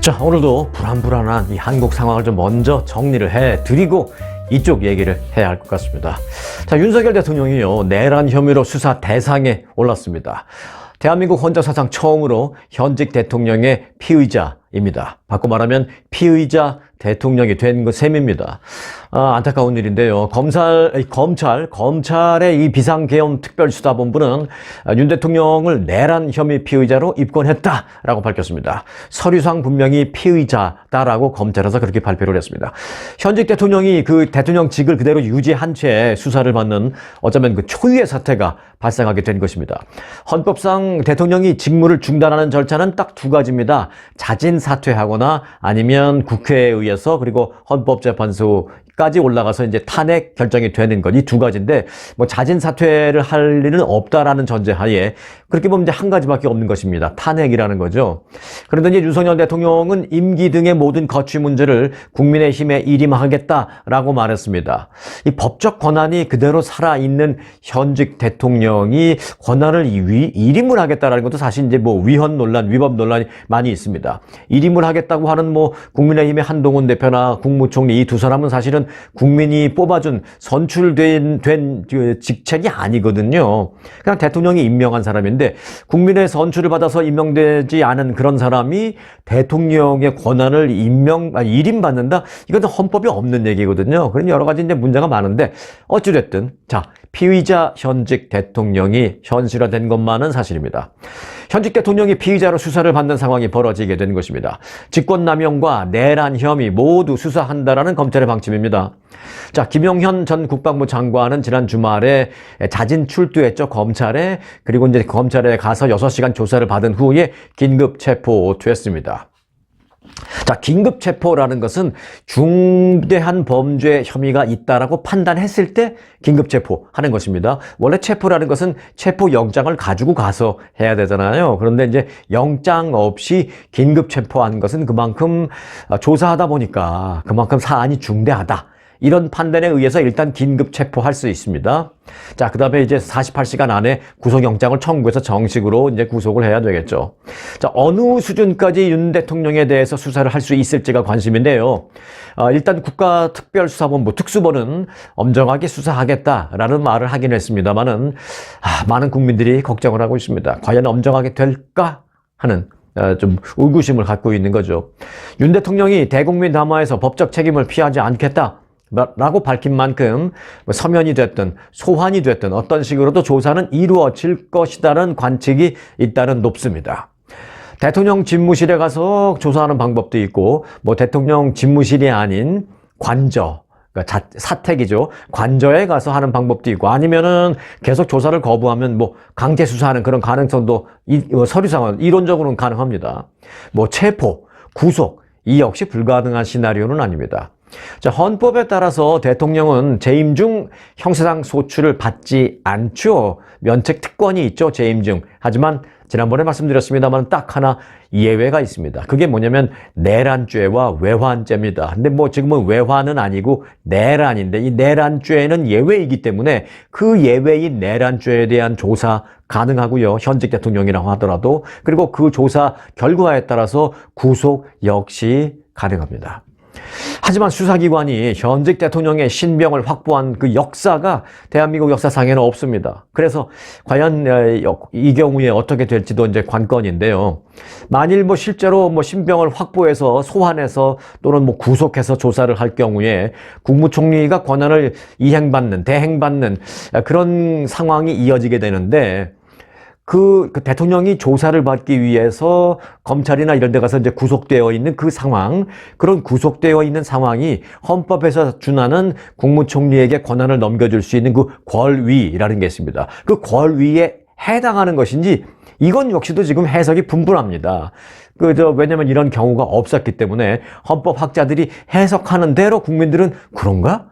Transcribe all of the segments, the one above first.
자, 오늘도 불안불안한 이 한국 상황을 좀 먼저 정리를 해드리고 이쪽 얘기를 해야 할 것 같습니다. 자, 윤석열 대통령이요, 내란 혐의로 수사 대상에 올랐습니다. 대한민국 헌정 사상 처음으로 현직 대통령의 피의자입니다. 바꿔 말하면 피의자 대통령이 된 셈입니다. 안타까운 일인데요. 검찰의 이 비상계엄 특별수사본부는 윤 대통령을 내란 혐의 피의자로 입건했다라고 밝혔습니다. 서류상 분명히 피의자다라고 검찰에서 그렇게 발표를 했습니다. 현직 대통령이 그 대통령직을 그대로 유지한 채 수사를 받는 어쩌면 그 초유의 사태가 발생하게 된 것입니다. 헌법상 대통령이 직무를 중단하는 절차는 딱 두 가지입니다. 자진 사퇴하거나 아니면 국회에 의해서 그리고 헌법재판소까지 올라가서 이제 탄핵 결정이 되는 것, 이 두 가지인데 뭐 자진 사퇴를 할 일은 없다라는 전제하에 그렇게 보면 이제 한 가지밖에 없는 것입니다. 탄핵이라는 거죠. 그런데 이제 윤석열 대통령은 임기 등의 모든 거취 문제를 국민의힘에 일임하겠다라고 말했습니다. 이 법적 권한이 그대로 살아있는 현직 대통령이 권한을 일임을 하겠다라는 것도 사실 이제 뭐 위헌 논란, 위법 논란이 많이 있습니다. 일임을 하겠다고 하는 뭐 국민의힘의 한동훈 대표나 국무총리 이 두 사람은 사실은 국민이 뽑아준 선출된 그 직책이 아니거든요. 그냥 대통령이 임명한 사람인데 국민의 선출을 받아서 임명되지 않은 그런 사람이 대통령의 권한을 일임받는다? 이건 헌법이 없는 얘기거든요. 그런 여러 가지 이제 문제가 많은데 어찌됐든 자, 피의자 현직 대통령이 현실화된 것만은 사실입니다. 현직 대통령이 피의자로 수사를 받는 상황이 벌어지게 된 것입니다. 직권남용과 내란 혐의 모두 수사한다라는 검찰의 방침입니다. 자, 김용현 전 국방부 장관은 지난 주말에 자진 출두했죠, 검찰에. 그리고 이제 검찰에 가서 6시간 조사를 받은 후에 긴급 체포됐습니다. 자, 긴급 체포라는 것은 중대한 범죄 혐의가 있다라고 판단했을 때 긴급 체포하는 것입니다. 원래 체포라는 것은 체포 영장을 가지고 가서 해야 되잖아요. 그런데 이제 영장 없이 긴급 체포한 것은 그만큼 조사하다 보니까 그만큼 사안이 중대하다. 이런 판단에 의해서 일단 긴급 체포할 수 있습니다. 자, 그 다음에 이제 48시간 안에 구속영장을 청구해서 정식으로 이제 구속을 해야 되겠죠. 자, 어느 수준까지 윤 대통령에 대해서 수사를 할 수 있을지가 관심인데요. 일단 국가특별수사본부, 특수본은 엄정하게 수사하겠다라는 말을 하긴 했습니다만은, 많은 국민들이 걱정을 하고 있습니다. 과연 엄정하게 될까 하는 좀 의구심을 갖고 있는 거죠. 윤 대통령이 대국민 담화에서 법적 책임을 피하지 않겠다 라고 밝힌 만큼 서면이 됐든 소환이 됐든 어떤 식으로도 조사는 이루어질 것이라는 관측이 일단은 높습니다. 대통령 집무실에 가서 조사하는 방법도 있고 뭐 대통령 집무실이 아닌 관저, 그러니까 사택이죠. 관저에 가서 하는 방법도 있고 아니면은 계속 조사를 거부하면 뭐 강제 수사하는 그런 가능성도 서류상은 이론적으로는 가능합니다. 뭐 체포, 구속 이 역시 불가능한 시나리오는 아닙니다. 자, 헌법에 따라서 대통령은 재임 중 형사상 소출을 받지 않죠. 면책 특권이 있죠, 재임 중. 하지만 지난번에 말씀드렸습니다만 딱 하나 예외가 있습니다. 그게 뭐냐면 내란죄와 외환죄입니다. 근데 뭐 지금은 외환은 아니고 내란인데 이 내란죄는 예외이기 때문에 그 예외인 내란죄에 대한 조사 가능하고요. 현직 대통령이라고 하더라도. 그리고 그 조사 결과에 따라서 구속 역시 가능합니다. 하지만 수사기관이 현직 대통령의 신병을 확보한 그 역사가 대한민국 역사상에는 없습니다. 그래서 과연 이 경우에 어떻게 될지도 이제 관건인데요. 만일 뭐 실제로 뭐 신병을 확보해서 소환해서 또는 뭐 구속해서 조사를 할 경우에 국무총리가 권한을 대행받는 그런 상황이 이어지게 되는데 그 대통령이 조사를 받기 위해서 검찰이나 이런 데 가서 이제 구속되어 있는 그 상황, 그런 구속되어 있는 상황이 헌법에서 준하는 국무총리에게 권한을 넘겨줄 수 있는 그 권위라는 게 있습니다. 그 권위에 해당하는 것인지 이건 역시도 지금 해석이 분분합니다. 왜냐면 이런 경우가 없었기 때문에 헌법학자들이 해석하는 대로 국민들은 그런가?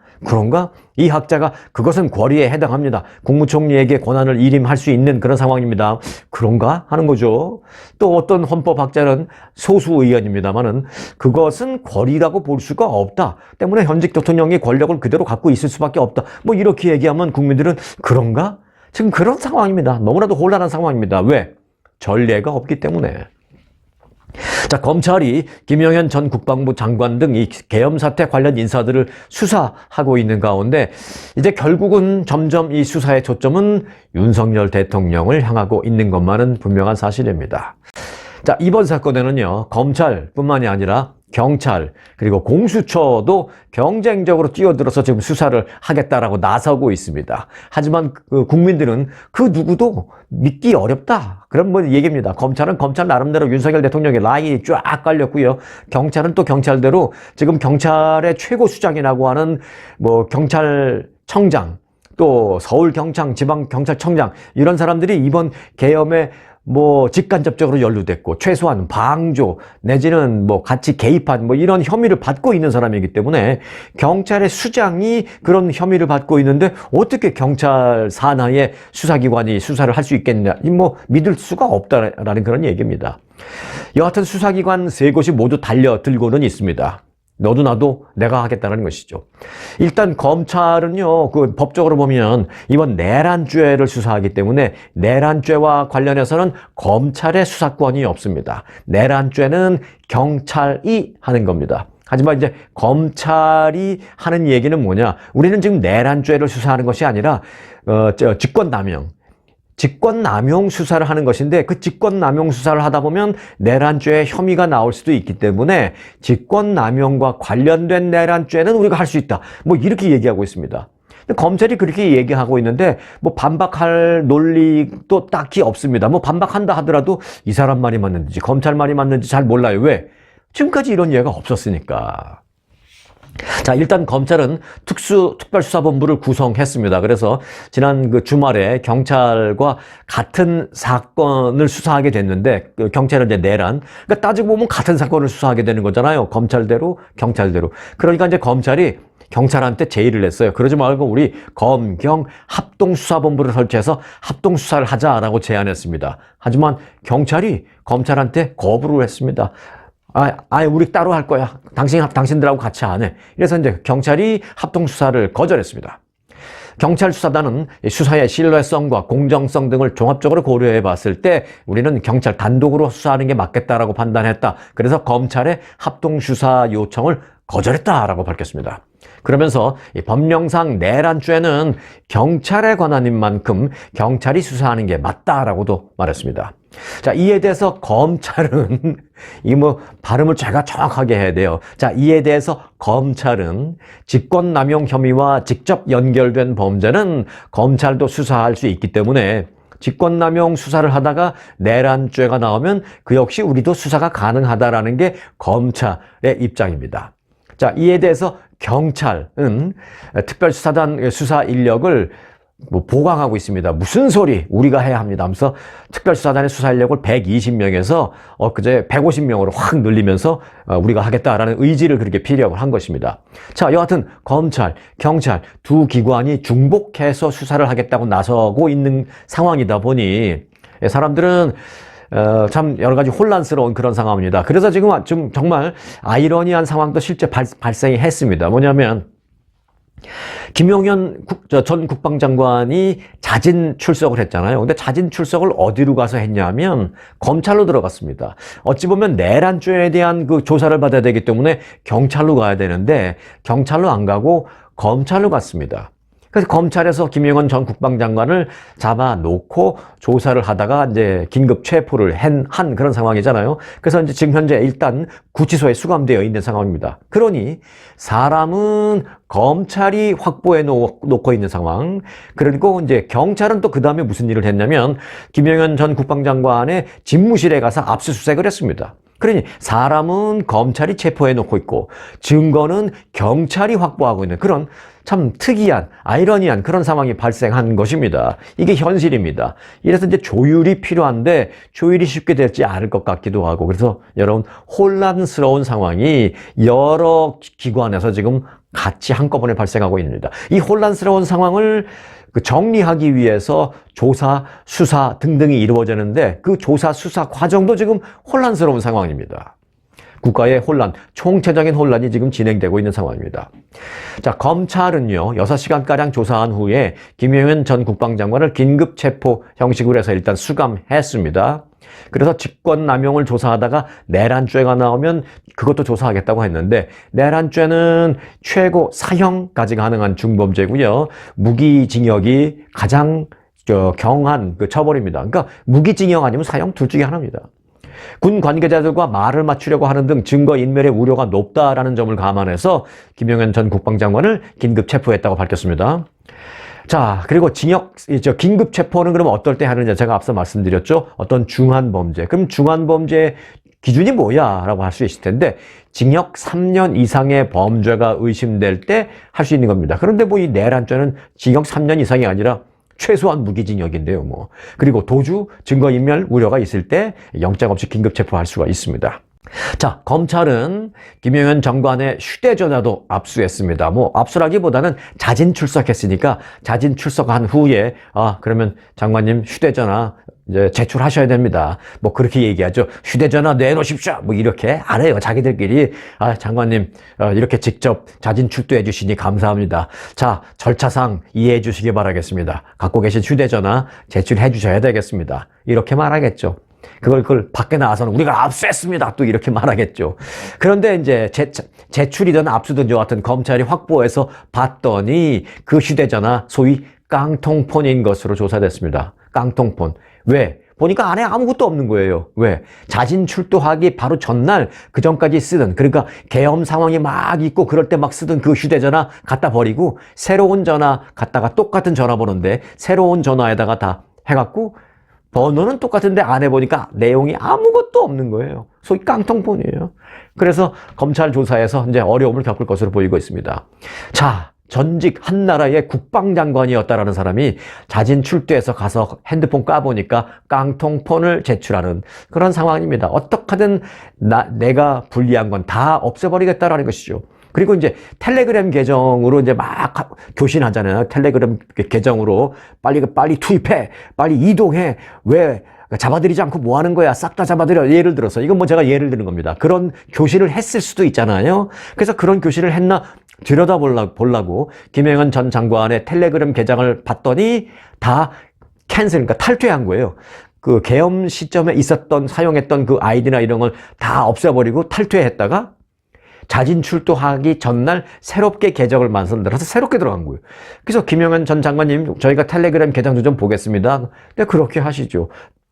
이 학자가 그것은 권위에 해당합니다. 국무총리에게 권한을 일임할 수 있는 그런 상황입니다. 그런가? 하는 거죠. 또 어떤 헌법학자는 소수 의견입니다만은 그것은 권위라고 볼 수가 없다. 때문에 현직 대통령이 권력을 그대로 갖고 있을 수밖에 없다. 뭐 이렇게 얘기하면 국민들은 그런가? 지금 그런 상황입니다. 너무나도 곤란한 상황입니다. 왜? 전례가 없기 때문에. 자, 검찰이 김영현 전 국방부 장관 등 이 계엄 사태 관련 인사들을 수사하고 있는 가운데 이제 결국은 점점 이 수사의 초점은 윤석열 대통령을 향하고 있는 것만은 분명한 사실입니다. 자, 이번 사건에는요, 검찰뿐만이 아니라 경찰 그리고 공수처도 경쟁적으로 뛰어들어서 지금 수사를 하겠다라고 나서고 있습니다. 하지만 국민들은 그 누구도 믿기 어렵다. 그런 뭐 얘기입니다. 검찰은 검찰 나름대로 윤석열 대통령의 라인이 쫙 깔렸고요. 경찰은 또 경찰대로 지금 경찰의 최고 수장이라고 하는 뭐 경찰청장 또 서울경찰, 지방경찰청장 이런 사람들이 이번 계엄에 뭐 직간접적으로 연루됐고 최소한 방조 내지는 뭐 같이 개입한 뭐 이런 혐의를 받고 있는 사람이기 때문에 경찰의 수장이 그런 혐의를 받고 있는데 어떻게 경찰 산하의 수사기관이 수사를 할 수 있겠냐, 뭐 믿을 수가 없다라는 그런 얘기입니다. 여하튼 수사기관 세 곳이 모두 달려들고는 있습니다. 너도 나도 내가 하겠다는 것이죠. 일단 검찰은요, 그 법적으로 보면 이번 내란죄를 수사하기 때문에 내란죄와 관련해서는 검찰의 수사권이 없습니다. 내란죄는 경찰이 하는 겁니다. 하지만 이제 검찰이 하는 얘기는 뭐냐? 우리는 지금 내란죄를 수사하는 것이 아니라 직권남용 수사를 하는 것인데 그 직권남용 수사를 하다 보면 내란죄의 혐의가 나올 수도 있기 때문에 직권남용과 관련된 내란죄는 우리가 할 수 있다. 뭐 이렇게 얘기하고 있습니다. 검찰이 그렇게 얘기하고 있는데 뭐 반박할 논리도 딱히 없습니다. 뭐 반박한다 하더라도 이 사람 말이 맞는지 검찰 말이 맞는지 잘 몰라요. 왜? 지금까지 이런 예가 없었으니까. 자, 일단 검찰은 특별수사본부를 구성했습니다. 그래서 지난 그 주말에 경찰과 같은 사건을 수사하게 됐는데, 경찰은 이제 내란. 그러니까 따지고 보면 같은 사건을 수사하게 되는 거잖아요. 검찰대로, 경찰대로. 그러니까 이제 검찰이 경찰한테 제의를 했어요. 그러지 말고 우리 검경 합동수사본부를 설치해서 합동수사를 하자라고 제안했습니다. 하지만 경찰이 검찰한테 거부를 했습니다. 우리 따로 할 거야. 당신들하고 같이 안 해. 그래서 이제 경찰이 합동수사를 거절했습니다. 경찰 수사단은 수사의 신뢰성과 공정성 등을 종합적으로 고려해 봤을 때 우리는 경찰 단독으로 수사하는 게 맞겠다라고 판단했다. 그래서 검찰의 합동수사 요청을 거절했다라고 밝혔습니다. 그러면서 이 법령상 내란죄는 경찰의 권한인 만큼 경찰이 수사하는 게 맞다라고도 말했습니다. 자, 이에 대해서 검찰은 발음을 제가 정확하게 해야 돼요. 자, 이에 대해서 검찰은 직권남용 혐의와 직접 연결된 범죄는 검찰도 수사할 수 있기 때문에 직권남용 수사를 하다가 내란죄가 나오면 그 역시 우리도 수사가 가능하다라는 게 검찰의 입장입니다. 자, 이에 대해서 경찰은 특별수사단 수사 인력을 보강하고 있습니다. 무슨 소리 우리가 해야 합니다 하면서 특별수사단의 수사 인력을 120명에서 엊그제 150명으로 확 늘리면서 우리가 하겠다라는 의지를 그렇게 피력을 한 것입니다. 자, 여하튼 검찰, 경찰 두 기관이 중복해서 수사를 하겠다고 나서고 있는 상황이다 보니 사람들은 참 여러 가지 혼란스러운 그런 상황입니다. 그래서 지금 좀 정말 아이러니한 상황도 실제 발생이 했습니다. 뭐냐면 김용현 전 국방장관이 자진 출석을 했잖아요. 근데 자진 출석을 어디로 가서 했냐면 검찰로 들어갔습니다. 어찌 보면 내란죄에 대한 그 조사를 받아야 되기 때문에 경찰로 가야 되는데 경찰로 안 가고 검찰로 갔습니다. 그래서 검찰에서 김용현 전 국방장관을 잡아놓고 조사를 하다가 이제 긴급 체포를 한 그런 상황이잖아요. 그래서 이제 지금 현재 일단 구치소에 수감되어 있는 상황입니다. 그러니 사람은 검찰이 확보해 놓고 있는 상황. 그리고 이제 경찰은 또 그 다음에 무슨 일을 했냐면 김용현 전 국방장관의 집무실에 가서 압수수색을 했습니다. 그러니 사람은 검찰이 체포해 놓고 있고 증거는 경찰이 확보하고 있는 그런 참 특이한 아이러니한 그런 상황이 발생한 것입니다. 이게 현실입니다. 이래서 이제 조율이 필요한데 조율이 쉽게 되지 않을 것 같기도 하고 그래서 여러분 혼란스러운 상황이 여러 기관에서 지금 같이 한꺼번에 발생하고 있습니다. 이 혼란스러운 상황을 정리하기 위해서 조사, 수사 등등이 이루어지는데 그 조사, 수사 과정도 지금 혼란스러운 상황입니다. 국가의 혼란, 총체적인 혼란이 지금 진행되고 있는 상황입니다. 자, 검찰은요, 6시간가량 조사한 후에 김용현 전 국방장관을 긴급 체포 형식으로 해서 일단 수감했습니다. 그래서 직권남용을 조사하다가 내란죄가 나오면 그것도 조사하겠다고 했는데, 내란죄는 최고 사형까지 가능한 중범죄고요. 무기징역이 가장 경한 그 처벌입니다. 그러니까 무기징역 아니면 사형 둘 중에 하나입니다. 군 관계자들과 말을 맞추려고 하는 등 증거인멸의 우려가 높다라는 점을 감안해서 김용현 전 국방장관을 긴급 체포했다고 밝혔습니다. 자, 그리고 긴급 체포는 그럼 어떨 때 하느냐, 제가 앞서 말씀드렸죠. 어떤 중한 범죄. 그럼 중한 범죄 기준이 뭐야? 라고 할 수 있을 텐데, 징역 3년 이상의 범죄가 의심될 때 할 수 있는 겁니다. 그런데 뭐 이 내란죄는 징역 3년 이상이 아니라 최소한 무기징역인데요, 뭐. 그리고 도주, 증거인멸 우려가 있을 때 영장 없이 긴급 체포할 수가 있습니다. 자, 검찰은 김용현 장관의 휴대전화도 압수했습니다. 뭐 압수라기보다는 자진 출석했으니까 자진 출석한 후에 그러면 장관님 휴대전화 이제 제출하셔야 됩니다. 뭐 그렇게 얘기하죠. 휴대전화 내놓으십시오. 뭐 이렇게 안 해요. 자기들끼리 장관님 이렇게 직접 자진 출두해 주시니 감사합니다. 자, 절차상 이해해 주시기 바라겠습니다. 갖고 계신 휴대전화 제출해 주셔야 되겠습니다. 이렇게 말하겠죠. 그걸 밖에 나와서는 우리가 압수했습니다. 또 이렇게 말하겠죠. 그런데 이제 제출이든 압수든 여하튼 검찰이 확보해서 봤더니 그 휴대전화 소위 깡통폰인 것으로 조사됐습니다. 깡통폰. 왜? 보니까 안에 아무것도 없는 거예요. 왜? 자진 출두하기 바로 전날 그 전까지 쓰던, 그러니까 계엄 상황이 막 있고 그럴 때 막 쓰던 그 휴대전화 갖다 버리고 새로운 전화 갖다가 똑같은 전화번호인데 새로운 전화에다가 다 해갖고 번호는 똑같은데 안에 보니까 내용이 아무것도 없는 거예요. 소위 깡통폰이에요. 그래서 검찰 조사에서 이제 어려움을 겪을 것으로 보이고 있습니다. 자, 전직 한나라의 국방장관이었다라는 사람이 자진 출두해서 가서 핸드폰 까보니까 깡통폰을 제출하는 그런 상황입니다. 어떻게든 내가 불리한 건 다 없애버리겠다라는 것이죠. 그리고 이제 텔레그램 계정으로 이제 막 교신하잖아요. 텔레그램 계정으로 빨리 투입해, 빨리 이동해. 왜 잡아들이지 않고 뭐 하는 거야? 싹 다 잡아들여. 예를 들어서 이건 뭐 제가 예를 드는 겁니다. 그런 교신을 했을 수도 있잖아요. 그래서 그런 교신을 했나 들여다보려고 김용현 전 장관의 텔레그램 계정을 봤더니 다 캔슬, 그러니까 탈퇴한 거예요. 그 계엄 시점에 사용했던 그 아이디나 이런 걸 다 없애버리고 탈퇴했다가 자진 출두하기 전날 새롭게 계정을 만들어서 새롭게 들어간 거예요. 그래서 김용현 전 장관님, 저희가 텔레그램 계정 좀 보겠습니다. 네, 그렇게 하시죠.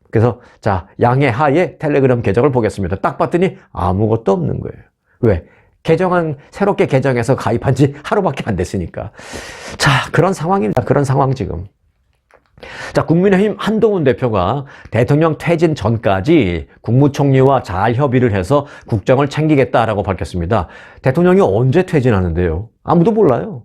그래서 자, 양해 하에 텔레그램 계정을 보겠습니다. 딱 봤더니 아무것도 없는 거예요. 왜? 새롭게 개정해서 가입한 지 하루밖에 안 됐으니까. 자, 그런 상황입니다. 그런 상황 지금. 자, 국민의힘 한동훈 대표가 대통령 퇴진 전까지 국무총리와 잘 협의를 해서 국정을 챙기겠다라고 밝혔습니다. 대통령이 언제 퇴진하는데요? 아무도 몰라요.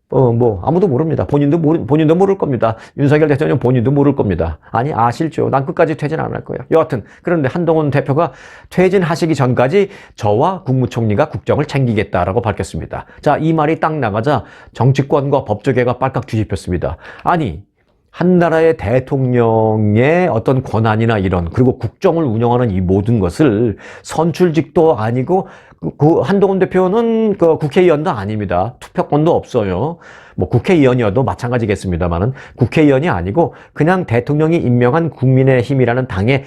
아무도 모릅니다. 본인도 모를 겁니다. 윤석열 대통령 본인도 모를 겁니다. 아니, 아실죠. 난 끝까지 퇴진 안 할 거예요. 여하튼, 그런데 한동훈 대표가 퇴진하시기 전까지 저와 국무총리가 국정을 챙기겠다라고 밝혔습니다. 자, 이 말이 딱 나가자 정치권과 법조계가 빨깍 뒤집혔습니다. 아니, 한나라의 대통령의 어떤 권한이나 그리고 국정을 운영하는 이 모든 것을 선출직도 아니고, 그 한동훈 대표는 그 국회의원도 아닙니다. 투표권도 없어요. 뭐 국회의원이어도 마찬가지겠습니다만은 국회의원이 아니고 그냥 대통령이 임명한 국민의힘이라는 당의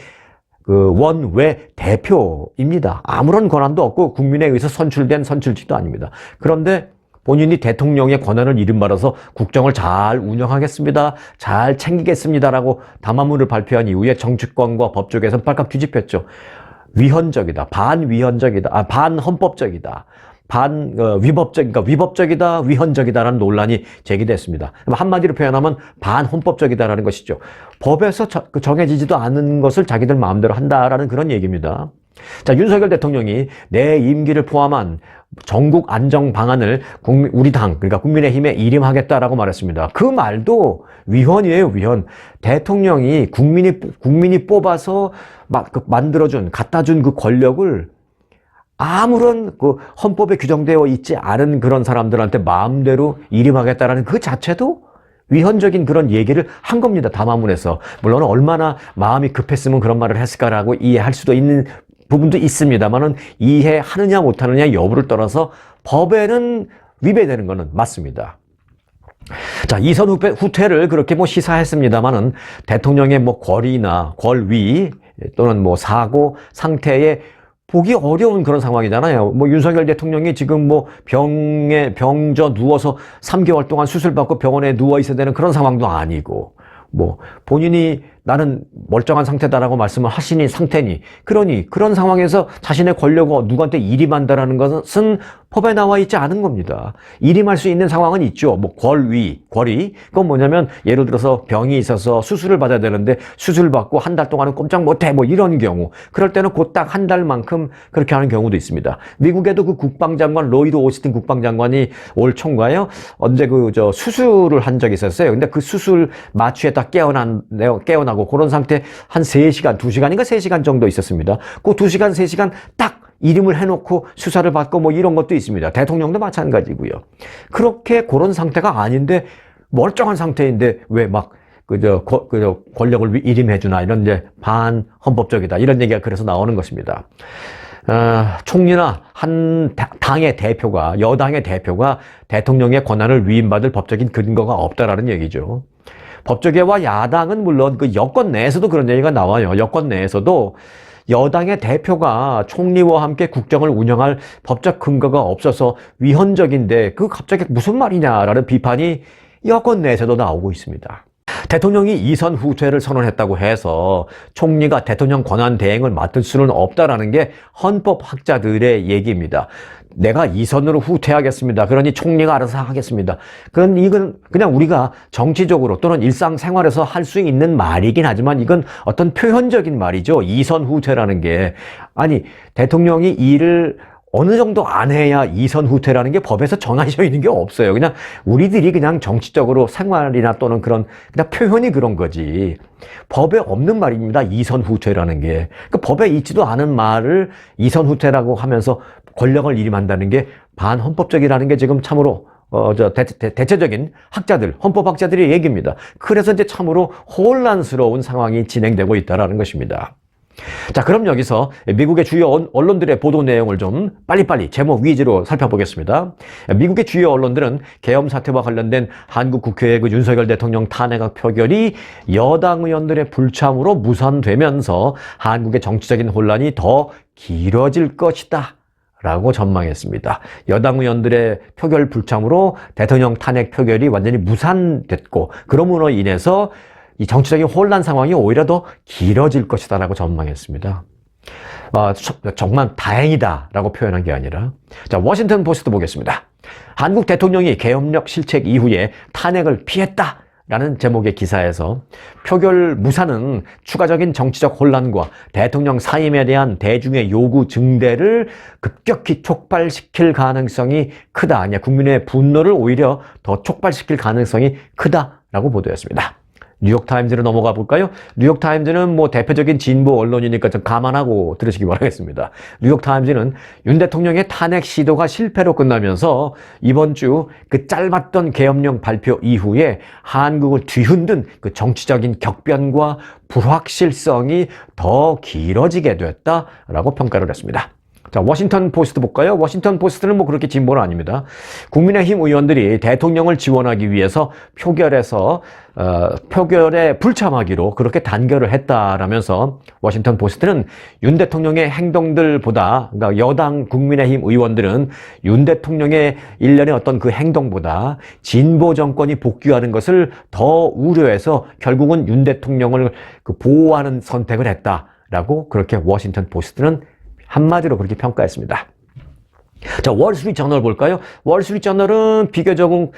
그 원외 대표입니다. 아무런 권한도 없고 국민에 의해서 선출된 선출직도 아닙니다. 그런데 본인이 대통령의 권한을 이름말아서 국정을 잘 운영하겠습니다. 잘 챙기겠습니다라고 담화문을 발표한 이후에 정치권과 법조계에서 빨갛 뒤집혔죠. 위헌적이다. 반위헌적이다. 반헌법적이다. 위법적이다. 위헌적이다라는 논란이 제기됐습니다. 한마디로 표현하면 반헌법적이다라는 것이죠. 법에서 정해지지도 않은 것을 자기들 마음대로 한다라는 그런 얘기입니다. 자, 윤석열 대통령이 내 임기를 포함한 전국 안정 방안을 우리 당, 그러니까 국민의힘에 일임하겠다라고 말했습니다. 그 말도 위헌이에요, 위헌. 대통령이 국민이 뽑아서 만들어준, 갖다준 그 권력을 아무런 그 헌법에 규정되어 있지 않은 그런 사람들한테 마음대로 일임하겠다라는 그 자체도 위헌적인 그런 얘기를 한 겁니다. 담화문에서. 물론 얼마나 마음이 급했으면 그런 말을 했을까라고 이해할 수도 있는 부분도 있습니다만은 이해하느냐 못하느냐 여부를 떠나서 법에는 위배되는 것은 맞습니다. 자, 이선 후퇴를 그렇게 뭐 시사했습니다만은 대통령의 뭐 권위나 권위 또는 뭐 사고 상태에 보기 어려운 그런 상황이잖아요. 뭐 윤석열 대통령이 지금 뭐 병져 누워서 3개월 동안 수술받고 병원에 누워 있어야 되는 그런 상황도 아니고, 뭐 본인이 나는 멀쩡한 상태다라고 말씀을 하시니 상태니, 그러니 그런 상황에서 자신의 권력을 누구한테 일임한다라는 것은 법에 나와 있지 않은 겁니다. 일임할 수 있는 상황은 있죠. 뭐 권위. 그건 뭐냐면 예를 들어서 병이 있어서 수술을 받아야 되는데 수술 받고 한 달 동안은 꼼짝 못해, 뭐 이런 경우. 그럴 때는 곧 딱 한 달만큼 그렇게 하는 경우도 있습니다. 미국에도 그 국방장관 로이드 오스틴 국방장관이 올 총괄요 언제 수술을 한 적이 있었어요. 근데 그 수술 마취에 딱 깨어나고 그런 상태 한 3시간, 2시간인가 3시간 정도 있었습니다. 그 2시간, 3시간 딱 이름을 해놓고 수사를 받고 뭐 이런 것도 있습니다. 대통령도 마찬가지고요. 그렇게 그런 상태가 아닌데 멀쩡한 상태인데 왜 막 권력을 일임해주나, 이런 이제 반헌법적이다, 이런 얘기가 그래서 나오는 것입니다. 총리나 한 당의 대표가, 여당의 대표가 대통령의 권한을 위임받을 법적인 근거가 없다라는 얘기죠. 법조계와 야당은 물론 그 여권 내에서도 그런 얘기가 나와요. 여권 내에서도 여당의 대표가 총리와 함께 국정을 운영할 법적 근거가 없어서 위헌적인데 그 갑자기 무슨 말이냐라는 비판이 여권 내에서도 나오고 있습니다. 대통령이 이선 후퇴를 선언했다고 해서 총리가 대통령 권한 대행을 맡을 수는 없다라는 게 헌법학자들의 얘기입니다. 내가 이선으로 후퇴하겠습니다. 그러니 총리가 알아서 하겠습니다. 이건 그냥 우리가 정치적으로 또는 일상생활에서 할 수 있는 말이긴 하지만 이건 어떤 표현적인 말이죠. 이선 후퇴라는 게. 아니, 대통령이 일을 어느 정도 안 해야 이선 후퇴라는 게 법에서 정해져 있는 게 없어요. 그냥 우리들이 그냥 정치적으로 생활이나 또는 그냥 표현이 그런 거지. 법에 없는 말입니다. 이선 후퇴라는 게. 법에 있지도 않은 말을 이선 후퇴라고 하면서 권력을 일임한다는 게 반헌법적이라는 게 지금 참으로 대체적인 학자들, 헌법학자들의 얘기입니다. 그래서 이제 참으로 혼란스러운 상황이 진행되고 있다는 것입니다. 자, 그럼 여기서 미국의 주요 언론들의 보도 내용을 좀 빨리빨리 제목 위주로 살펴보겠습니다. 미국의 주요 언론들은 계엄 사태와 관련된 한국 국회의 그 윤석열 대통령 탄핵 표결이 여당 의원들의 불참으로 무산되면서 한국의 정치적인 혼란이 더 길어질 것이다 라고 전망했습니다. 여당 의원들의 표결 불참으로 대통령 탄핵 표결이 완전히 무산됐고, 그러므로 인해서 이 정치적인 혼란 상황이 오히려 더 길어질 것이다라고 전망했습니다. 정말 다행이다라고 표현한 게 아니라, 자, 워싱턴 포스트 보겠습니다. 한국 대통령이 계엄력 실책 이후에 탄핵을 피했다라는 제목의 기사에서 표결 무산은 추가적인 정치적 혼란과 대통령 사임에 대한 대중의 요구 증대를 급격히 촉발시킬 가능성이 크다. 국민의 분노를 오히려 더 촉발시킬 가능성이 크다라고 보도했습니다. 뉴욕타임즈로 넘어가 볼까요? 뉴욕타임즈는 뭐 대표적인 진보 언론이니까 좀 감안하고 들으시기 바라겠습니다. 뉴욕타임즈는 윤 대통령의 탄핵 시도가 실패로 끝나면서 이번 주 그 짧았던 계엄령 발표 이후에 한국을 뒤흔든 그 정치적인 격변과 불확실성이 더 길어지게 됐다라고 평가를 했습니다. 자, 워싱턴 포스트 볼까요? 워싱턴 포스트는 뭐 그렇게 진보는 아닙니다. 국민의힘 의원들이 대통령을 지원하기 위해서 표결에 불참하기로 그렇게 단결을 했다라면서 워싱턴 포스트는 윤 대통령의 행동들보다, 그러니까 여당 국민의힘 의원들은 윤 대통령의 일련의 어떤 그 행동보다 진보 정권이 복귀하는 것을 더 우려해서 결국은 윤 대통령을 보호하는 선택을 했다라고 그렇게 워싱턴 포스트는 한마디로 그렇게 평가했습니다. 자, 월스트리트 저널 볼까요? 월스트리트 저널은 비교적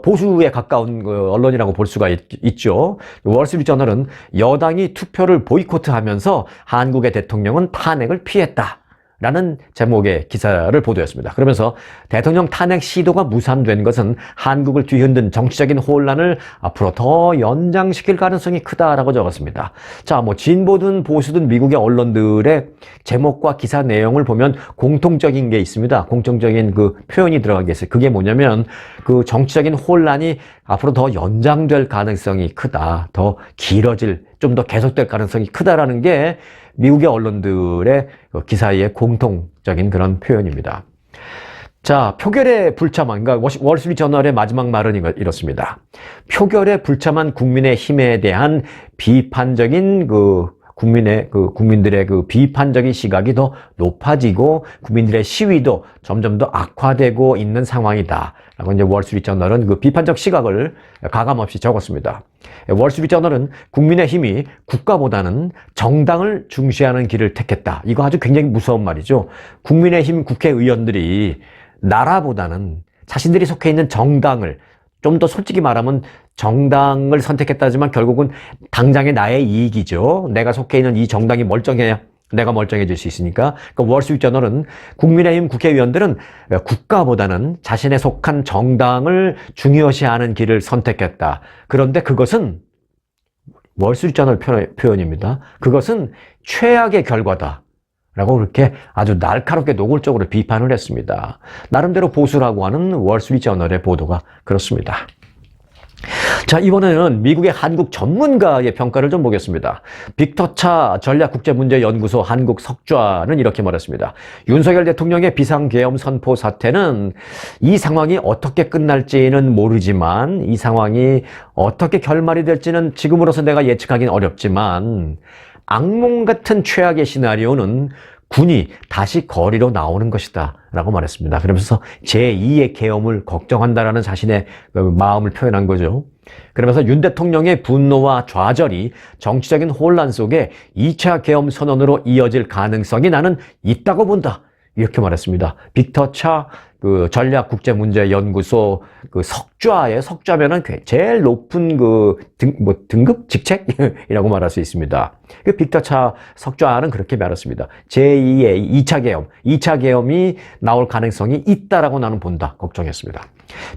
보수에 가까운 언론이라고 볼 수가 있죠. 월스트리트 저널은 여당이 투표를 보이콧하면서 한국의 대통령은 탄핵을 피했다 라는 제목의 기사를 보도했습니다. 그러면서 대통령 탄핵 시도가 무산된 것은 한국을 뒤흔든 정치적인 혼란을 앞으로 더 연장시킬 가능성이 크다라고 적었습니다. 자, 뭐 진보든 보수든 미국의 언론들의 제목과 기사 내용을 보면 공통적인 게 있습니다. 공통적인 그 표현이 들어간 게 있어요. 그게 뭐냐면 그 정치적인 혼란이 앞으로 더 연장될 가능성이 크다. 더 길어질, 좀 더 계속될 가능성이 크다라는 게 미국의 언론들의 기사의 공통적인 그런 표현입니다. 자, 표결에 불참한, 그러니까 월스트리트저널의 마지막 말은 이렇습니다. 표결에 불참한 국민의힘에 대한 비판적인 국민들의 비판적인 시각이 더 높아지고 국민들의 시위도 점점 더 악화되고 있는 상황이다. 라고 이제 월스트리트저널은 그 비판적 시각을 가감없이 적었습니다. 월스트리트저널은 국민의힘이 국가보다는 정당을 중시하는 길을 택했다. 이거 아주 굉장히 무서운 말이죠. 국민의힘 국회의원들이 나라보다는 자신들이 속해 있는 정당을, 좀 더 솔직히 말하면 정당을 선택했다지만 결국은 당장의 나의 이익이죠. 내가 속해 있는 이 정당이 멀쩡해야 내가 멀쩡해질 수 있으니까. 그러니까 월스트리트저널은 국민의힘 국회의원들은 국가보다는 자신의 속한 정당을 중요시하는 길을 선택했다. 그런데 그것은 월스트리트저널 표현입니다. 그것은 최악의 결과다. 라고 그렇게 아주 날카롭게 노골적으로 비판을 했습니다. 나름대로 보수라고 하는 월스트리트저널의 보도가 그렇습니다. 자, 이번에는 미국의 한국 전문가의 평가를 좀 보겠습니다. 빅터 차 전략국제문제연구소 한국 석좌는 이렇게 말했습니다. 윤석열 대통령의 비상계엄 선포 사태는 이 상황이 어떻게 끝날지는 모르지만, 이 상황이 어떻게 결말이 될지는 지금으로서 내가 예측하기는 어렵지만, 악몽 같은 최악의 시나리오는 군이 다시 거리로 나오는 것이다 라고 말했습니다. 그러면서 제2의 계엄을 걱정한다라는 자신의 마음을 표현한 거죠. 그러면서 윤 대통령의 분노와 좌절이 정치적인 혼란 속에 2차 계엄 선언으로 이어질 가능성이 나는 있다고 본다. 이렇게 말했습니다. 빅터 차 전략국제문제연구소 석좌면은 제일 높은 등급? 직책이라고 말할 수 있습니다. 빅터 차 석좌는 그렇게 말했습니다. 제2의 2차 계엄, 2차 계엄이 나올 가능성이 있다라고 나는 본다. 걱정했습니다.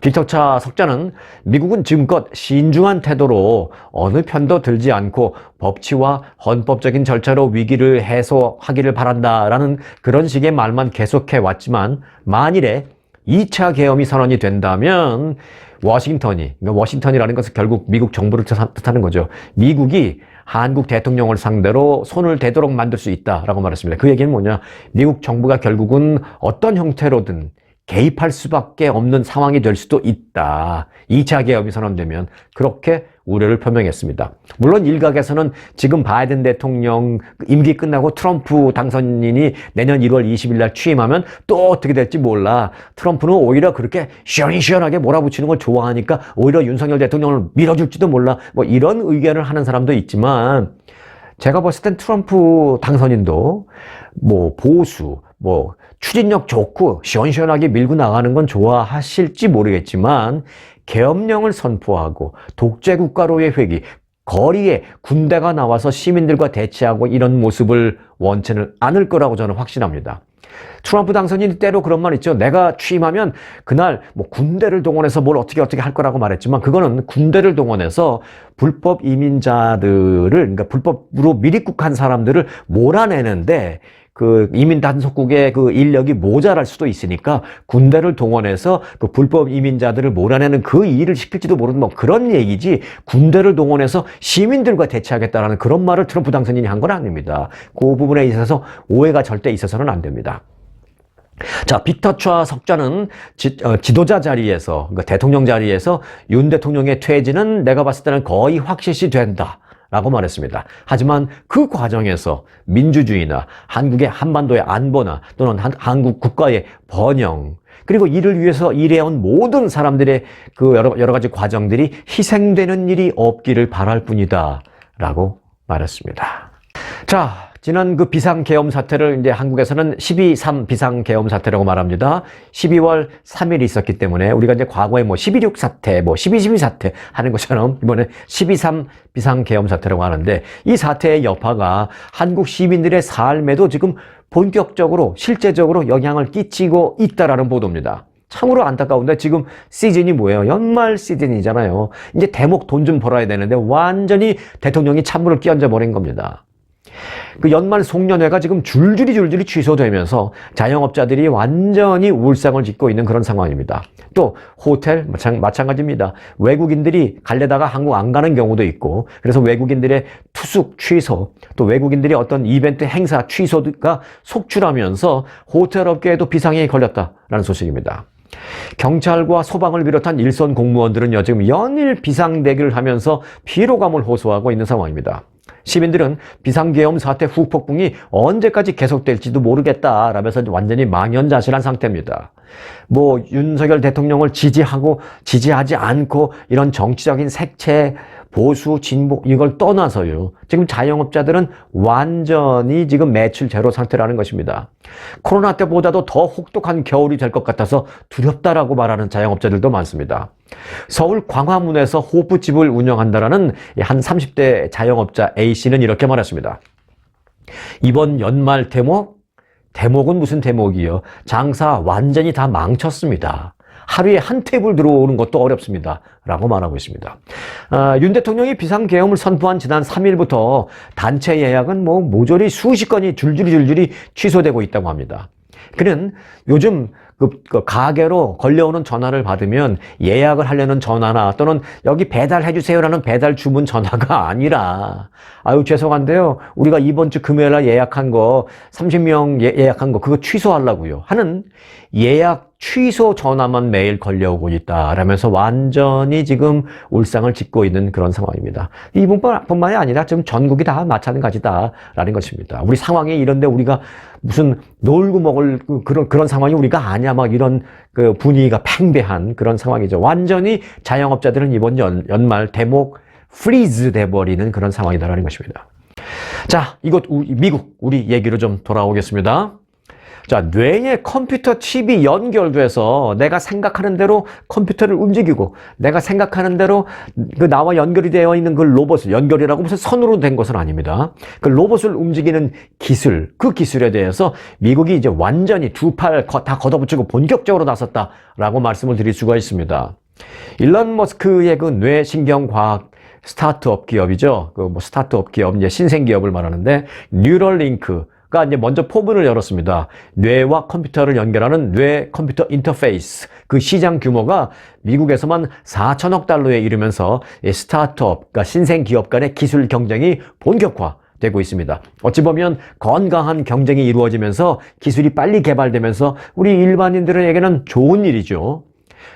빅터 차 석좌는 미국은 지금껏 신중한 태도로 어느 편도 들지 않고 법치와 헌법적인 절차로 위기를 해소하기를 바란다라는 그런 식의 말만 계속해 왔지만, 만일에 2차 계엄이 선언이 된다면 워싱턴이라는 것은 결국 미국 정부를 뜻하는 거죠. 미국이 한국 대통령을 상대로 손을 대도록 만들 수 있다라고 말했습니다. 그 얘기는 뭐냐? 미국 정부가 결국은 어떤 형태로든 개입할 수밖에 없는 상황이 될 수도 있다. 2차 계엄이 선언되면, 그렇게 우려를 표명했습니다. 물론 일각에서는 지금 바이든 대통령 임기 끝나고 트럼프 당선인이 내년 1월 20일 날 취임하면 또 어떻게 될지 몰라. 트럼프는 오히려 그렇게 시원시원하게 몰아붙이는 걸 좋아하니까 오히려 윤석열 대통령을 밀어줄지도 몰라. 뭐 이런 의견을 하는 사람도 있지만, 제가 봤을 땐 트럼프 당선인도 보수, 추진력 좋고 시원시원하게 밀고 나가는 건 좋아하실지 모르겠지만, 계엄령을 선포하고 독재국가로의 회귀, 거리에 군대가 나와서 시민들과 대치하고 이런 모습을 원치는 않을 거라고 저는 확신합니다. 트럼프 당선인이 때로 그런 말 있죠. 내가 취임하면 그날 군대를 동원해서 뭘 어떻게 할 거라고 말했지만, 그거는 군대를 동원해서 불법 이민자들을, 그러니까 불법으로 미입국한 사람들을 몰아내는데 이민 단속국의 인력이 모자랄 수도 있으니까 군대를 동원해서 불법 이민자들을 몰아내는 그 일을 시킬지도 모르는 그런 얘기지, 군대를 동원해서 시민들과 대치하겠다라는 그런 말을 트럼프 당선인이 한 건 아닙니다. 그 부분에 있어서 오해가 절대 있어서는 안 됩니다. 자, 빅터 차 석좌는 지도자 자리에서, 그러니까 대통령 자리에서 윤 대통령의 퇴진은 내가 봤을 때는 거의 확실시 된다 라고 말했습니다. 하지만 그 과정에서 민주주의나 한국의 한반도의 안보나 또는 한국 국가의 번영, 그리고 이를 위해서 일해온 모든 사람들의 여러 가지 과정들이 희생되는 일이 없기를 바랄 뿐이다 라고 말했습니다. 자, 지난 비상계엄 사태를 이제 한국에서는 12.3 비상계엄 사태라고 말합니다. 12월 3일이 있었기 때문에 우리가 이제 과거에 12.6 사태, 12.12 사태 하는 것처럼 이번에 12.3 비상계엄 사태라고 하는데, 이 사태의 여파가 한국 시민들의 삶에도 지금 본격적으로, 실제적으로 영향을 끼치고 있다라는 보도입니다. 참으로 안타까운데, 지금 시즌이 뭐예요? 연말 시즌이잖아요. 이제 대목 돈 좀 벌어야 되는데 완전히 대통령이 찬물을 끼얹어 버린 겁니다. 그 연말 송년회가 지금 줄줄이 취소되면서 자영업자들이 완전히 울상을 짓고 있는 그런 상황입니다. 또 호텔 마찬가지입니다. 외국인들이 갈래다가 한국 안 가는 경우도 있고, 그래서 외국인들의 투숙 취소, 또 외국인들이 어떤 이벤트 행사 취소가 속출하면서 호텔 업계에도 비상이 걸렸다라는 소식입니다. 경찰과 소방을 비롯한 일선 공무원들은요, 지금 연일 비상대기를 하면서 피로감을 호소하고 있는 상황입니다. 시민들은 비상계엄 사태 후폭풍이 언제까지 계속될지도 모르겠다라면서 완전히 망연자실한 상태입니다. 뭐 윤석열 대통령을 지지하고 지지하지 않고 이런 정치적인 색채, 보수, 진보 이걸 떠나서요, 지금 자영업자들은 완전히 지금 매출 제로 상태라는 것입니다. 코로나 때보다도 더 혹독한 겨울이 될 것 같아서 두렵다라고 말하는 자영업자들도 많습니다. 서울 광화문에서 호프집을 운영한다라는 한 30대 자영업자 A씨는 이렇게 말했습니다. 이번 연말 대목은 무슨 대목이요? 장사 완전히 다 망쳤습니다. 하루에 한 테이블 들어오는 것도 어렵습니다. 라고 말하고 있습니다. 윤 대통령이 비상계엄을 선포한 지난 3일부터 단체 예약은 뭐 모조리 수십 건이 줄줄이 취소되고 있다고 합니다. 그는 요즘 그 가게로 걸려오는 전화를 받으면 예약을 하려는 전화나 또는 여기 배달해주세요라는 배달 주문 전화가 아니라, 아유 죄송한데요, 우리가 이번 주 금요일 날 예약한 거 30명 예약한 거 그거 취소하려고요 하는 예약 취소 전화만 매일 걸려오고 있다라면서 완전히 지금 울상을 짓고 있는 그런 상황입니다. 이분뿐만이 아니라 지금 전국이 다 마찬가지다라는 것입니다. 우리 상황이 이런데 우리가 무슨 놀고 먹을 그런 상황이 우리가 아니야, 막 이런 그 분위기가 팽배한 그런 상황이죠. 완전히 자영업자들은 이번 연말 대목 프리즈 돼버리는 그런 상황이다라는 것입니다. 자, 이곳 미국 우리 얘기로 좀 돌아오겠습니다. 자, 뇌에 컴퓨터 칩이 연결돼서 내가 생각하는 대로 컴퓨터를 움직이고, 내가 생각하는 대로 그 나와 연결이 되어 있는 그 로봇을, 연결이라고 무슨 선으로 된 것은 아닙니다. 그 로봇을 움직이는 기술, 그 기술에 대해서 미국이 이제 완전히 두 팔 다 걷어붙이고 본격적으로 나섰다라고 말씀을 드릴 수가 있습니다. 일론 머스크의 그 뇌신경과학 스타트업 기업이죠. 그 뭐 스타트업 기업, 이제 신생 기업을 말하는데, 뉴럴링크가 이제 먼저 포문을 열었습니다. 뇌와 컴퓨터를 연결하는 뇌 컴퓨터 인터페이스. 그 시장 규모가 미국에서만 4천억 달러에 이르면서 스타트업, 그러니까 신생 기업 간의 기술 경쟁이 본격화되고 있습니다. 어찌 보면 건강한 경쟁이 이루어지면서 기술이 빨리 개발되면서 우리 일반인들에게는 좋은 일이죠.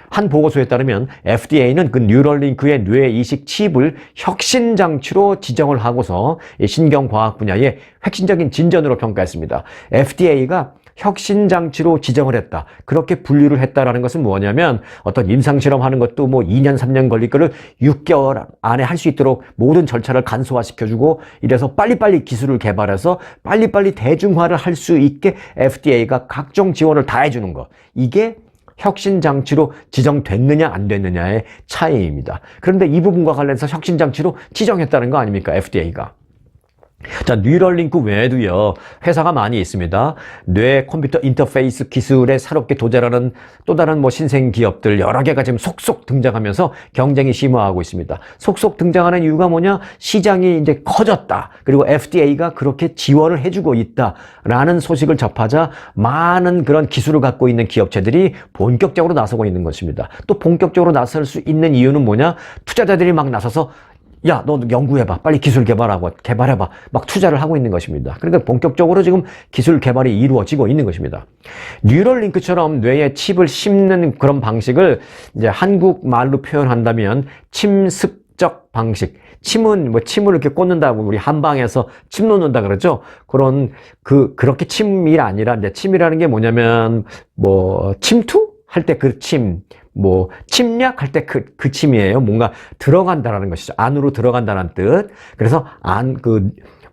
한 보고서에 따르면 FDA는 그 뉴럴링크의 뇌 이식 칩을 혁신 장치로 지정을 하고서 신경과학 분야의 혁신적인 진전으로 평가했습니다. FDA가 혁신 장치로 지정을 했다, 그렇게 분류를 했다라는 것은 뭐냐면, 어떤 임상실험 하는 것도 뭐 2년 3년 걸릴 거를 6개월 안에 할 수 있도록 모든 절차를 간소화시켜주고, 이래서 빨리빨리 기술을 개발해서 빨리빨리 대중화를 할 수 있게 FDA가 각종 지원을 다 해주는 것, 이게 혁신장치로 지정됐느냐 안 됐느냐의 차이입니다. 그런데 이 부분과 관련해서 혁신장치로 지정했다는 거 아닙니까, FDA가. 자, 뉴럴링크 외에도요, 회사가 많이 있습니다. 뇌 컴퓨터 인터페이스 기술에 새롭게 도전하는 또 다른 뭐 신생 기업들 여러 개가 지금 속속 등장하면서 경쟁이 심화하고 있습니다. 속속 등장하는 이유가 뭐냐? 시장이 이제 커졌다, 그리고 FDA가 그렇게 지원을 해주고 있다라는 소식을 접하자 많은 그런 기술을 갖고 있는 기업체들이 본격적으로 나서고 있는 것입니다. 또 본격적으로 나설 수 있는 이유는 뭐냐? 투자자들이 막 나서서 야, 너 연구해봐, 빨리 기술 개발해봐, 막 투자를 하고 있는 것입니다. 그러니까 본격적으로 지금 기술 개발이 이루어지고 있는 것입니다. 뉴럴링크처럼 뇌에 칩을 심는 그런 방식을 이제 한국말로 표현한다면 침습적 방식. 침은 뭐 침을 이렇게 꽂는다고 우리 한방에서 침 놓는다 그러죠. 그렇게 침이 아니라, 이제 침이라는 게 뭐냐면 뭐 침투 할 때 그 침, 뭐 침략할 때 그 침이에요. 뭔가 들어간다라는 것이죠. 안으로 들어간다는 뜻. 그래서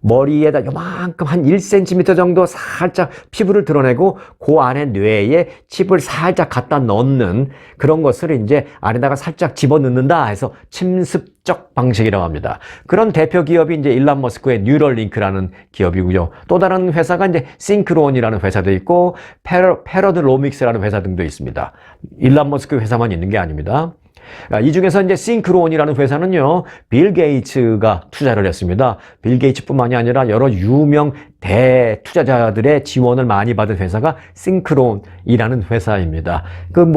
머리에다 요만큼 한 1cm 정도 살짝 피부를 드러내고 그 안에 뇌에 칩을 살짝 갖다 넣는 그런 것을 이제 안에다가 살짝 집어넣는다 해서 침습적 방식이라고 합니다. 그런 대표 기업이 이제 일론 머스크의 뉴럴링크라는 기업이고요. 또 다른 회사가 이제 싱크론이라는 회사도 있고 패러드로믹스라는 회사 등도 있습니다. 일론 머스크 회사만 있는 게 아닙니다. 이 중에서 이제 싱크론이라는 회사는요, 빌 게이츠가 투자를 했습니다. 빌 게이츠뿐만이 아니라 여러 유명 대투자자들의 지원을 많이 받은 회사가 싱크론이라는 회사입니다.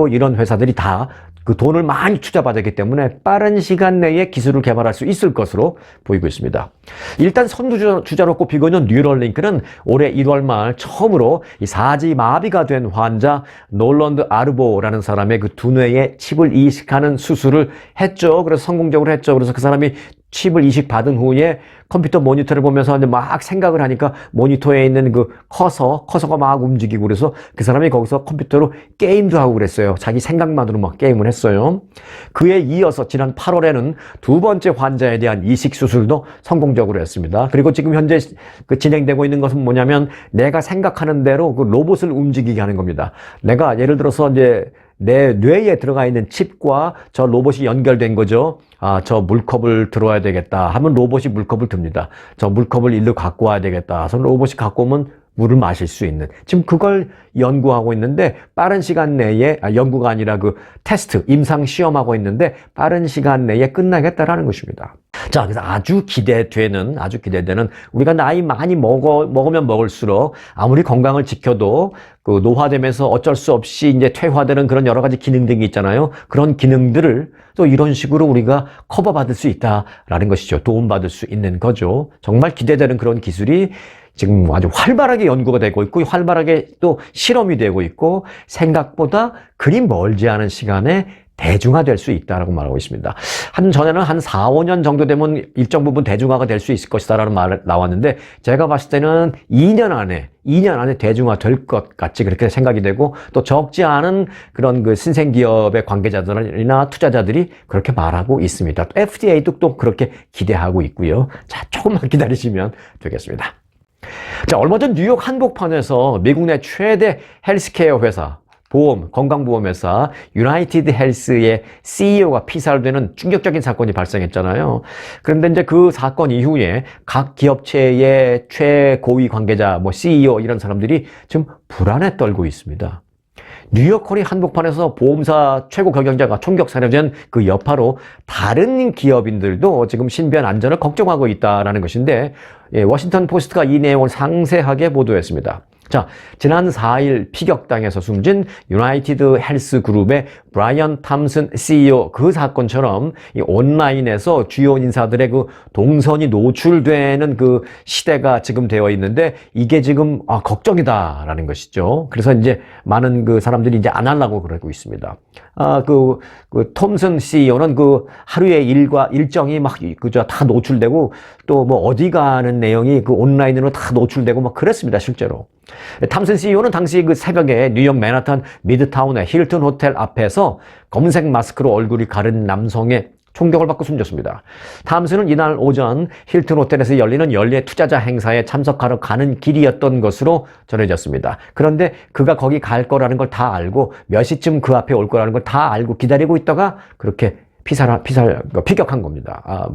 이런 회사들이 다 그 돈을 많이 투자받았기 때문에 빠른 시간 내에 기술을 개발할 수 있을 것으로 보이고 있습니다. 일단 선두주자로 꼽히고 있는 뉴럴링크는 올해 1월 말 처음으로 이 사지 마비가 된 환자 놀런드 아르보라는 사람의 그 두뇌에 칩을 이식하는 수술을 했죠. 그래서 성공적으로 했죠. 그래서 그 사람이 칩을 이식 받은 후에 컴퓨터 모니터를 보면서 막 생각을 하니까 모니터에 있는 그 커서가 막 움직이고 그래서 그 사람이 거기서 컴퓨터로 게임도 하고 그랬어요. 자기 생각만으로 막 게임을 했어요. 그에 이어서 지난 8월에는 두 번째 환자에 대한 이식 수술도 성공적으로 했습니다. 그리고 지금 현재 그 진행되고 있는 것은 뭐냐면 내가 생각하는 대로 그 로봇을 움직이게 하는 겁니다. 내가 예를 들어서 이제 내 뇌에 들어가 있는 칩과 저 로봇이 연결된 거죠. 저 물컵을 들어와야 되겠다 하면 로봇이 물컵을 듭니다. 저 물컵을 일로 갖고 와야 되겠다. 그래서 로봇이 갖고 오면 물을 마실 수 있는. 지금 그걸 연구하고 있는데 빠른 시간 내에, 연구가 아니라 그 테스트, 임상 시험하고 있는데 빠른 시간 내에 끝나겠다라는 것입니다. 자, 그래서 아주 기대되는, 우리가 나이 많이 먹으면 먹을수록 아무리 건강을 지켜도 그 노화되면서 어쩔 수 없이 이제 퇴화되는 그런 여러 가지 기능들이 있잖아요. 그런 기능들을 또 이런 식으로 우리가 커버받을 수 있다라는 것이죠. 도움받을 수 있는 거죠. 정말 기대되는 그런 기술이 지금 아주 활발하게 연구가 되고 있고 활발하게 또 실험이 되고 있고 생각보다 그리 멀지 않은 시간에 대중화될 수 있다라고 말하고 있습니다. 전에는 한 4, 5년 정도 되면 일정 부분 대중화가 될 수 있을 것이다라는 말 나왔는데 제가 봤을 때는 2년 안에 대중화 될 것 같이 그렇게 생각이 되고 또 적지 않은 그런 그 신생기업의 관계자들이나 투자자들이 그렇게 말하고 있습니다. FDA도 또 그렇게 기대하고 있고요. 자, 조금만 기다리시면 되겠습니다. 자, 얼마 전 뉴욕 한복판에서 미국 내 최대 헬스케어 회사, 건강보험회사 유나이티드 헬스의 CEO가 피살되는 충격적인 사건이 발생했잖아요. 그런데 이제 그 사건 이후에 각 기업체의 최고위 관계자, CEO 이런 사람들이 지금 불안에 떨고 있습니다. 뉴욕 거리 한복판에서 보험사 최고 경영자가 총격살해된 그 여파로 다른 기업인들도 지금 신변 안전을 걱정하고 있다는 것인데 워싱턴 포스트가 이 내용을 상세하게 보도했습니다. 자, 지난 4일 피격당해서 숨진 유나이티드 헬스 그룹의 브라이언 탐슨 CEO 그 사건처럼 이 온라인에서 주요 인사들의 그 동선이 노출되는 그 시대가 지금 되어 있는데 이게 지금 걱정이다라는 것이죠. 그래서 이제 많은 그 사람들이 이제 안 하려고 그러고 있습니다. 그 톰슨 CEO는 그 하루의 일정이 막 그저 다 노출되고 또 뭐 어디 가는 내용이 그 온라인으로 다 노출되고 막 그랬습니다, 실제로. 탐슨 CEO는 당시 그 새벽에 뉴욕 맨하탄 미드타운의 힐튼 호텔 앞에서 검은색 마스크로 얼굴이 가린 남성의 총격을 받고 숨졌습니다. 탐슨은 이날 오전 힐튼 호텔에서 열리는 연례 투자자 행사에 참석하러 가는 길이었던 것으로 전해졌습니다. 그런데 그가 거기 갈 거라는 걸 다 알고 몇 시쯤 그 앞에 올 거라는 걸 다 알고 기다리고 있다가 그렇게 피격한 겁니다.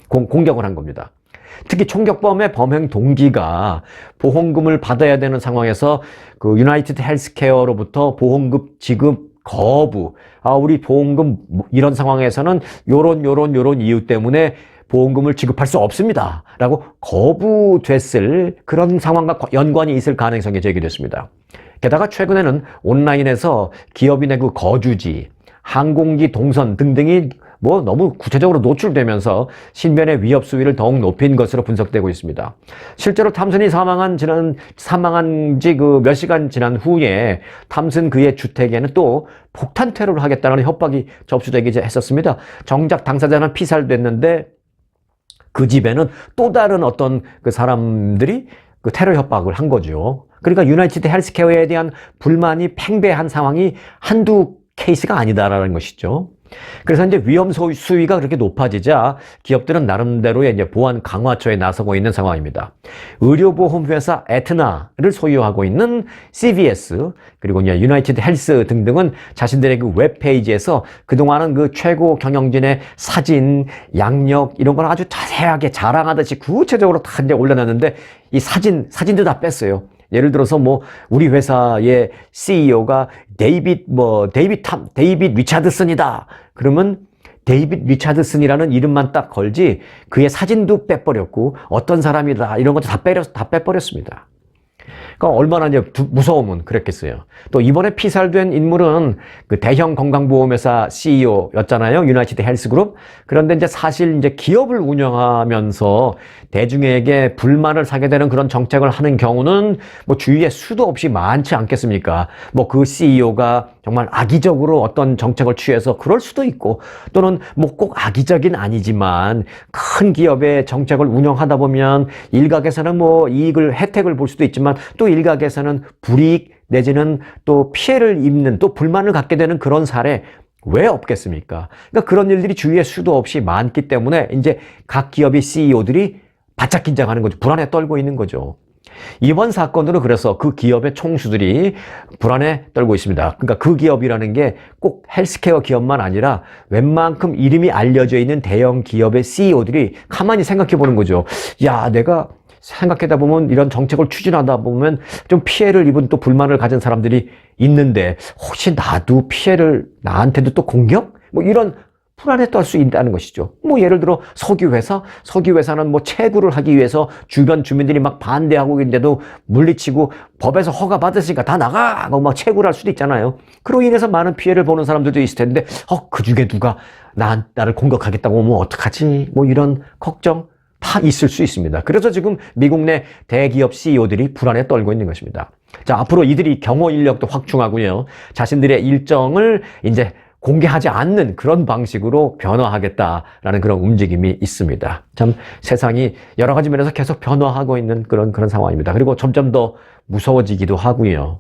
공격을 한 겁니다. 특히 총격범의 범행 동기가 보험금을 받아야 되는 상황에서 그 유나이티드 헬스케어로부터 보험금 지급 거부, 우리 보험금 이런 상황에서는 요런 이유 때문에 보험금을 지급할 수 없습니다 라고 거부됐을 그런 상황과 연관이 있을 가능성이 제기됐습니다. 게다가 최근에는 온라인에서 기업인의 그 거주지, 항공기 동선 등등이 너무 구체적으로 노출되면서 신변의 위협 수위를 더욱 높인 것으로 분석되고 있습니다. 실제로 탐슨이 사망한 지 그 몇 시간 지난 후에 탐슨 그의 주택에는 또 폭탄 테러를 하겠다는 협박이 접수되기 했었습니다. 정작 당사자는 피살됐는데 그 집에는 또 다른 어떤 그 사람들이 그 테러 협박을 한 거죠. 그러니까 유나이티드 헬스케어에 대한 불만이 팽배한 상황이 한두 케이스가 아니다라는 것이죠. 그래서 이제 위험 수위가 그렇게 높아지자 기업들은 나름대로의 이제 보안 강화처에 나서고 있는 상황입니다. 의료보험회사 에트나를 소유하고 있는 CVS 그리고 이제 유나이티드 헬스 등등은 자신들의 그 웹페이지에서 그동안은 그 최고 경영진의 사진, 양력 이런 걸 아주 자세하게 자랑하듯이 구체적으로 다 이제 올려놨는데 이 사진도 다 뺐어요. 예를 들어서 뭐 우리 회사의 CEO가 데이빗 리차드슨이다. 그러면 데이빗 리차드슨이라는 이름만 딱 걸지 그의 사진도 빼버렸고 어떤 사람이다 이런 것도 다 빼버렸습니다. 그러니까 얼마나 이제 무서우면 그랬겠어요. 또 이번에 피살된 인물은 그 대형 건강보험회사 CEO였잖아요. 유나이티드 헬스그룹. 그런데 이제 사실 이제 기업을 운영하면서 대중에게 불만을 사게 되는 그런 정책을 하는 경우는 뭐 주위에 수도 없이 많지 않겠습니까? 뭐 그 CEO가 정말 악의적으로 어떤 정책을 취해서 그럴 수도 있고 또는 뭐 꼭 악의적인 아니지만 큰 기업의 정책을 운영하다 보면 일각에서는 뭐 혜택을 볼 수도 있지만 또 일각에서는 불이익 내지는 또 피해를 입는 또 불만을 갖게 되는 그런 사례 왜 없겠습니까? 그러니까 그런 일들이 주위에 수도 없이 많기 때문에 이제 각 기업의 CEO들이 바짝 긴장하는 거죠. 불안에 떨고 있는 거죠. 이번 사건으로 그래서 그 기업의 총수들이 불안에 떨고 있습니다. 그러니까 그 기업이라는 게 꼭 헬스케어 기업만 아니라 웬만큼 이름이 알려져 있는 대형 기업의 CEO들이 가만히 생각해 보는 거죠. 야, 내가 생각하다 보면 이런 정책을 추진하다 보면 좀 피해를 입은 또 불만을 가진 사람들이 있는데 혹시 나한테도 또 공격? 뭐 이런 불안에 떨 수 있다는 것이죠. 뭐 예를 들어 석유회사는 뭐 채굴을 하기 위해서 주변 주민들이 막 반대하고 있는데도 물리치고 법에서 허가 받으니까 다 나가! 하고 막 채굴할 수도 있잖아요. 그로 인해서 많은 피해를 보는 사람들도 있을 텐데 그 중에 누가 나를 공격하겠다고 하면 어떡하지? 뭐 이런 걱정 다 있을 수 있습니다. 그래서 지금 미국 내 대기업 CEO들이 불안에 떨고 있는 것입니다. 자, 앞으로 이들이 경호 인력도 확충하고요. 자신들의 일정을 이제 공개하지 않는 그런 방식으로 변화하겠다라는 그런 움직임이 있습니다. 참 세상이 여러 가지 면에서 계속 변화하고 있는 그런 상황입니다. 그리고 점점 더 무서워지기도 하고요.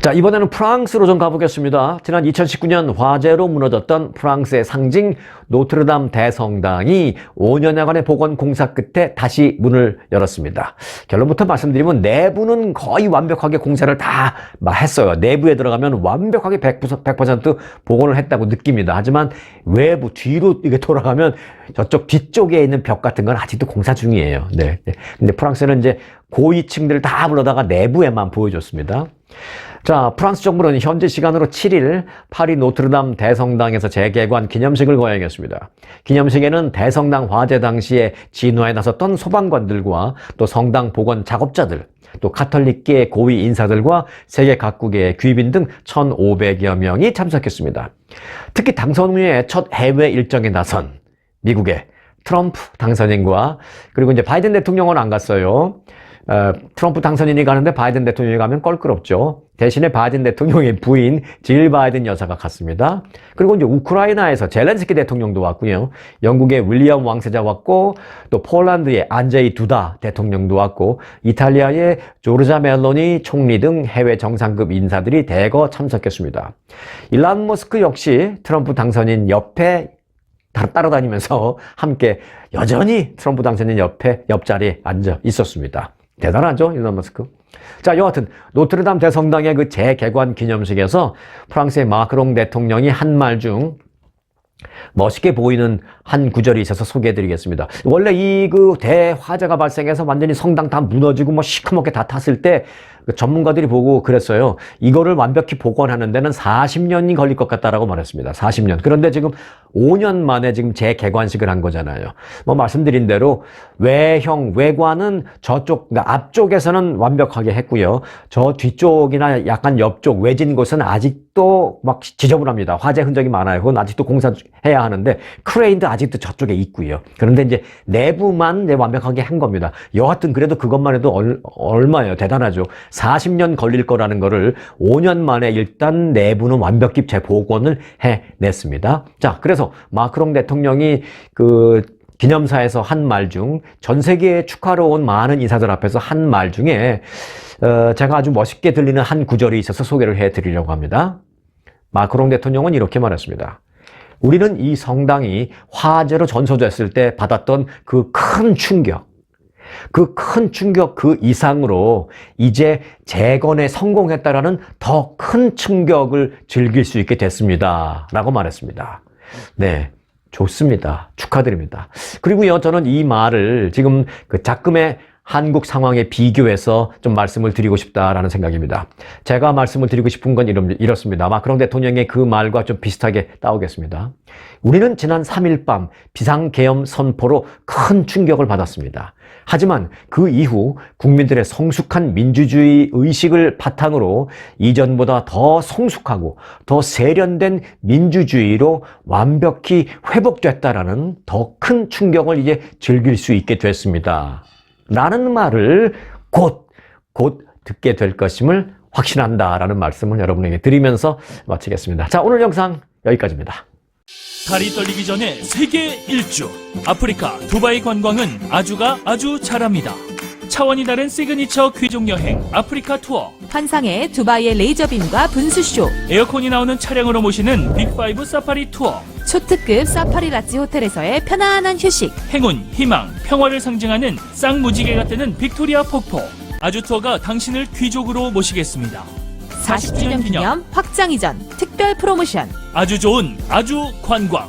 자, 이번에는 프랑스로 좀 가보겠습니다. 지난 2019년 화재로 무너졌던 프랑스의 상징 노트르담 대성당이 5년여간의 복원 공사 끝에 다시 문을 열었습니다. 결론부터 말씀드리면 내부는 거의 완벽하게 공사를 다 했어요. 내부에 들어가면 완벽하게 100% 복원을 했다고 느낍니다. 하지만 외부 뒤로 이게 돌아가면 저쪽 뒤쪽에 있는 벽 같은 건 아직도 공사 중이에요. 네. 근데 프랑스는 이제 고위층들을 다 불러다가 내부에만 보여줬습니다. 자, 프랑스 정부는 현지 시간으로 7일 파리 노트르담 대성당에서 재개관 기념식을 거행했습니다. 기념식에는 대성당 화재 당시에 진화에 나섰던 소방관들과 또 성당 복원 작업자들, 또 가톨릭계 고위 인사들과 세계 각국의 귀빈 등 1,500여 명이 참석했습니다. 특히 당선 후에 첫 해외 일정에 나선 미국의 트럼프 당선인과 그리고 이제 바이든 대통령은 안 갔어요. 트럼프 당선인이 가는데 바이든 대통령이 가면 껄끄럽죠. 대신에 바이든 대통령의 부인 질 바이든 여사가 갔습니다. 그리고 이제 우크라이나에서 젤렌스키 대통령도 왔고요. 영국의 윌리엄 왕세자 왔고 또 폴란드의 안제이 두다 대통령도 왔고 이탈리아의 조르자 멜로니 총리 등 해외 정상급 인사들이 대거 참석했습니다. 일론 머스크 역시 트럼프 당선인 옆에 따라다니면서 함께 여전히 트럼프 당선인 옆자리에 앉아 있었습니다. 대단하죠, 일론 머스크. 자, 여하튼 노트르담 대성당의 그 재개관 기념식에서 프랑스의 마크롱 대통령이 한 말 중 멋있게 보이는 한 구절이 있어서 소개해드리겠습니다. 원래 이 그 대화재가 발생해서 완전히 성당 다 무너지고 뭐 시커멓게 다 탔을 때 전문가들이 보고 그랬어요. 이거를 완벽히 복원하는 데는 40년이 걸릴 것 같다라고 말했습니다. 40년. 그런데 지금 5년 만에 지금 재개관식을 한 거잖아요. 뭐 말씀드린 대로 외관은 저쪽, 그러니까 앞쪽에서는 완벽하게 했고요. 저 뒤쪽이나 약간 옆쪽 외진 곳은 아직도 막 지저분합니다. 화재 흔적이 많아요. 그건 아직도 공사해야 하는데 크레인도 아직도 저쪽에 있고요. 그런데 이제 내부만 이제 완벽하게 한 겁니다. 여하튼 그래도 그것만 해도 얼마예요? 대단하죠. 40년 걸릴 거라는 거를 5년 만에 일단 내부는 완벽히 재복원을 해냈습니다. 자, 그래서 마크롱 대통령이 그 기념사에서 한 말 중 전 세계에 축하로 온 많은 인사들 앞에서 한 말 중에 제가 아주 멋있게 들리는 한 구절이 있어서 소개를 해드리려고 합니다. 마크롱 대통령은 이렇게 말했습니다. 우리는 이 성당이 화재로 전소됐을 때 받았던 그 큰 충격, 그 이상으로 이제 재건에 성공했다라는 더 큰 충격을 즐길 수 있게 됐습니다. 라고 말했습니다. 네. 좋습니다. 축하드립니다. 그리고요, 저는 이 말을 지금 그 작금의 한국 상황에 비교해서 좀 말씀을 드리고 싶다라는 생각입니다. 제가 말씀을 드리고 싶은 건 이렇습니다. 마크롱 대통령의 그 말과 좀 비슷하게 따오겠습니다. 우리는 지난 3일 밤 비상계엄 선포로 큰 충격을 받았습니다. 하지만 그 이후 국민들의 성숙한 민주주의 의식을 바탕으로 이전보다 더 성숙하고 더 세련된 민주주의로 완벽히 회복됐다라는 더 큰 충격을 이제 즐길 수 있게 됐습니다. 라는 말을 곧 듣게 될 것임을 확신한다라는 말씀을 여러분에게 드리면서 마치겠습니다. 자, 오늘 영상 여기까지입니다. 달이 떨리기 전에 세계 일주 아프리카 두바이 관광은 아주 잘합니다. 차원이 다른 시그니처 귀족 여행 아프리카 투어, 환상의 두바이의 레이저빔과 분수쇼, 에어컨이 나오는 차량으로 모시는 빅5 사파리 투어, 초특급 사파리 라지 호텔에서의 편안한 휴식, 행운, 희망, 평화를 상징하는 쌍무지개가 뜨는 빅토리아 폭포. 아주 투어가 당신을 귀족으로 모시겠습니다. 40주년 기념 확장 이전 특별 프로모션, 아주 좋은 아주 관광.